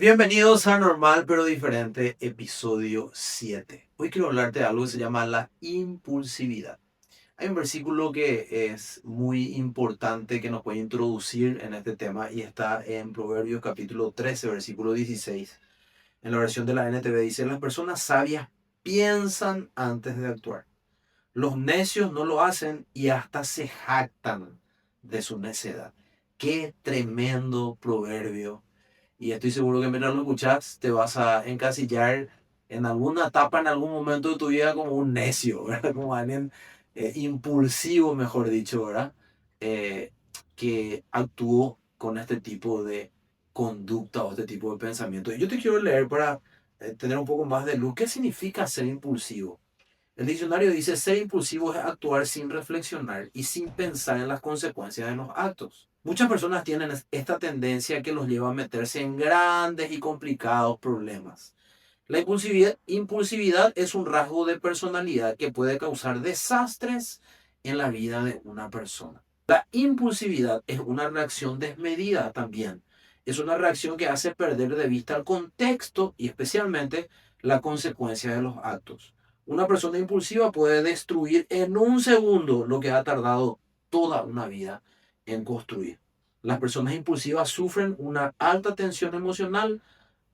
Bienvenidos a Normal pero Diferente, episodio 7. Hoy quiero hablarte de algo que se llama la impulsividad. Hay un versículo que es muy importante que nos puede introducir en este tema y está en Proverbios capítulo 13, versículo 16. En la versión de la NTV dice: las personas sabias piensan antes de actuar. Los necios no lo hacen y hasta se jactan de su necedad. Qué tremendo proverbio. Y estoy seguro que mientras lo escuchas te vas a encasillar en alguna etapa, en algún momento de tu vida como un necio, ¿verdad? Como alguien impulsivo, mejor dicho, ¿verdad? Eh, que actuó con este tipo de conducta o este tipo de pensamiento. Y yo te quiero leer para tener un poco más de luz. ¿Qué significa ser impulsivo? El diccionario dice: ser impulsivo es actuar sin reflexionar y sin pensar en las consecuencias de los actos. Muchas personas tienen esta tendencia que los lleva a meterse en grandes y complicados problemas. La impulsividad es un rasgo de personalidad que puede causar desastres en la vida de una persona. La impulsividad es una reacción desmedida también. Es una reacción que hace perder de vista el contexto y especialmente la consecuencia de los actos. Una persona impulsiva puede destruir en un segundo lo que ha tardado toda una vida en construir. Las personas impulsivas sufren una alta tensión emocional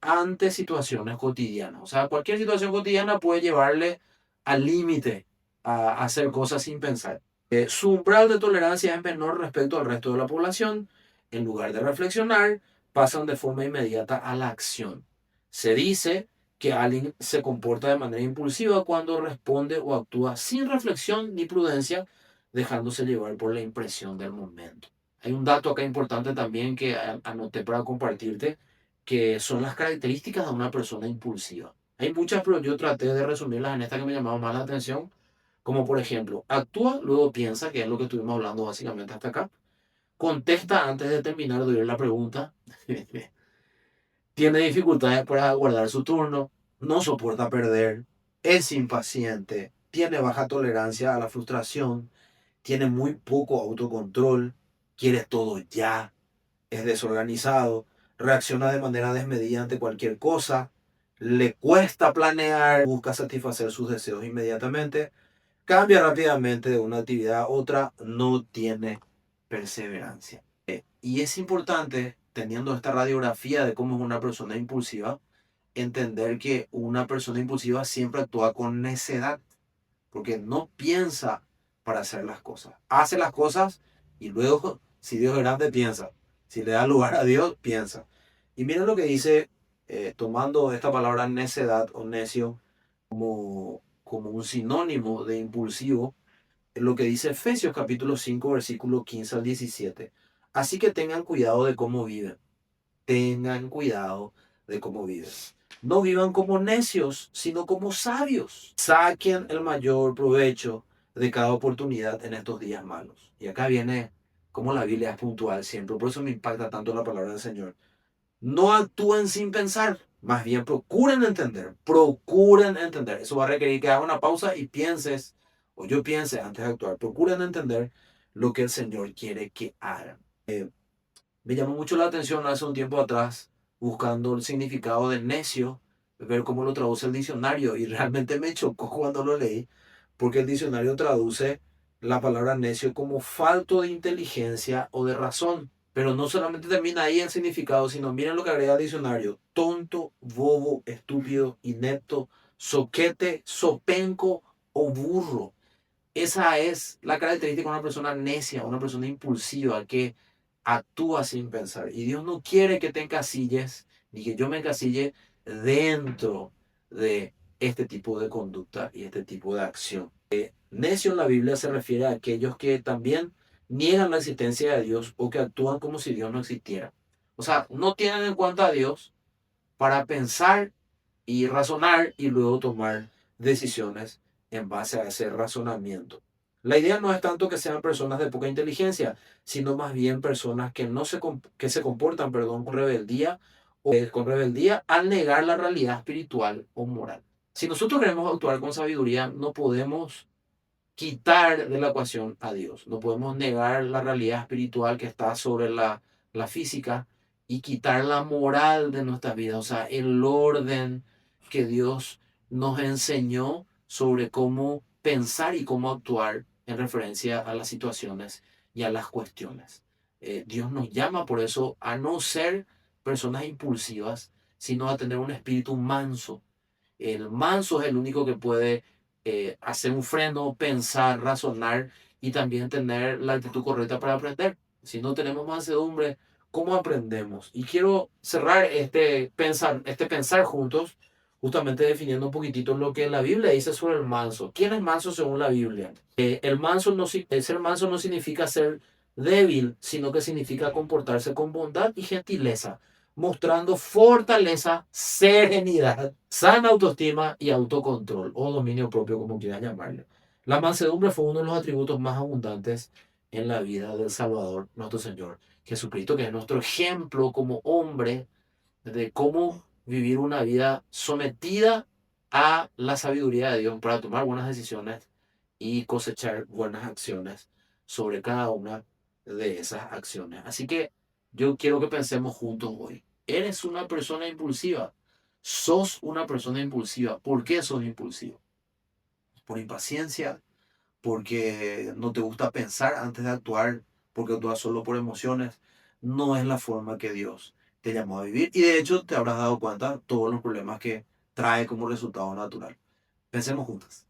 ante situaciones cotidianas. O sea, cualquier situación cotidiana puede llevarle al límite a hacer cosas sin pensar. Su umbral de tolerancia es menor respecto al resto de la población. En lugar de reflexionar, pasan de forma inmediata a la acción. Se dice que alguien se comporta de manera impulsiva cuando responde o actúa sin reflexión ni prudencia, dejándose llevar por la impresión del momento. Hay un dato acá importante también que anoté para compartirte, que son las características de una persona impulsiva. Hay muchas, pero yo traté de resumirlas en esta que me llamaba más la atención, como por ejemplo: actúa, luego piensa, que es lo que estuvimos hablando básicamente hasta acá; contesta antes de terminar de oír la pregunta; tiene dificultades para guardar su turno; no soporta perder; es impaciente; tiene baja tolerancia a la frustración; tiene muy poco autocontrol; quiere todo ya; es desorganizado; reacciona de manera desmedida ante cualquier cosa; le cuesta planear; busca satisfacer sus deseos inmediatamente; cambia rápidamente de una actividad a otra; no tiene perseverancia. Y es importante, teniendo esta radiografía de cómo es una persona impulsiva, entender que una persona impulsiva siempre actúa con necedad, porque no piensa para hacer las cosas. Hace las cosas y luego, si Dios es grande, piensa. Si le da lugar a Dios, piensa. Y miren lo que dice, tomando esta palabra necedad o necio como un sinónimo de impulsivo, lo que dice Efesios capítulo 5, versículo 15 al 17. Así que tengan cuidado de cómo viven. Tengan cuidado de cómo viven. No vivan como necios, sino como sabios. Saquen el mayor provecho de cada oportunidad en estos días malos. Y acá viene como la Biblia es puntual siempre. Por eso me impacta tanto la palabra del Señor. No actúen sin pensar. Más bien procuren entender. Procuren entender. Eso va a requerir que hagas una pausa y pienses, o yo piense antes de actuar. Procuren entender lo que el Señor quiere que hagan. Me llamó mucho la atención hace un tiempo atrás, buscando el significado de necio, ver cómo lo traduce el diccionario, y realmente me chocó cuando lo leí, porque el diccionario traduce la palabra necio como falto de inteligencia o de razón. Pero no solamente termina ahí el significado, sino miren lo que agrega el diccionario: tonto, bobo, estúpido, inepto, soquete, sopenco o burro. Esa es la característica de una persona necia, una persona impulsiva que actúa sin pensar. Y Dios no quiere que te encasilles, ni que yo me encasille dentro de este tipo de conducta y este tipo de acción. Necio en la Biblia se refiere a aquellos que también niegan la existencia de Dios o que actúan como si Dios no existiera. O sea, no tienen en cuenta a Dios para pensar y razonar y luego tomar decisiones en base a ese razonamiento. La idea no es tanto que sean personas de poca inteligencia, sino más bien personas que, no se, que se comportan, perdón, con rebeldía al negar la realidad espiritual o moral. Si nosotros queremos actuar con sabiduría, no podemos quitar de la ecuación a Dios. No podemos negar la realidad espiritual que está sobre la física y quitar la moral de nuestras vidas, o sea, el orden que Dios nos enseñó sobre cómo pensar y cómo actuar en referencia a las situaciones y a las cuestiones. Dios nos llama por eso a no ser personas impulsivas, sino a tener un espíritu manso. El manso es el único que puede hacer un freno, pensar, razonar y también tener la actitud correcta para aprender. Si no tenemos mansedumbre, ¿cómo aprendemos? Y quiero cerrar este pensar juntos, justamente definiendo un poquitito lo que la Biblia dice sobre el manso. ¿Quién es manso según la Biblia? Ser manso no significa ser débil, sino que significa comportarse con bondad y gentileza, mostrando fortaleza, serenidad, sana autoestima y autocontrol, o dominio propio, como quieras llamarle. La mansedumbre fue uno de los atributos más abundantes en la vida del Salvador, nuestro Señor Jesucristo, que es nuestro ejemplo como hombre de cómo vivir una vida sometida a la sabiduría de Dios para tomar buenas decisiones y cosechar buenas acciones sobre cada una de esas acciones. Así que yo quiero que pensemos juntos hoy. ¿Eres una persona impulsiva? ¿Sos una persona impulsiva? ¿Por qué sos impulsivo? ¿Por impaciencia? ¿Porque no te gusta pensar antes de actuar? ¿Porque actúas solo por emociones? No es la forma que Dios te llamó a vivir. Y de hecho te habrás dado cuenta de todos los problemas que trae como resultado natural. Pensemos juntas.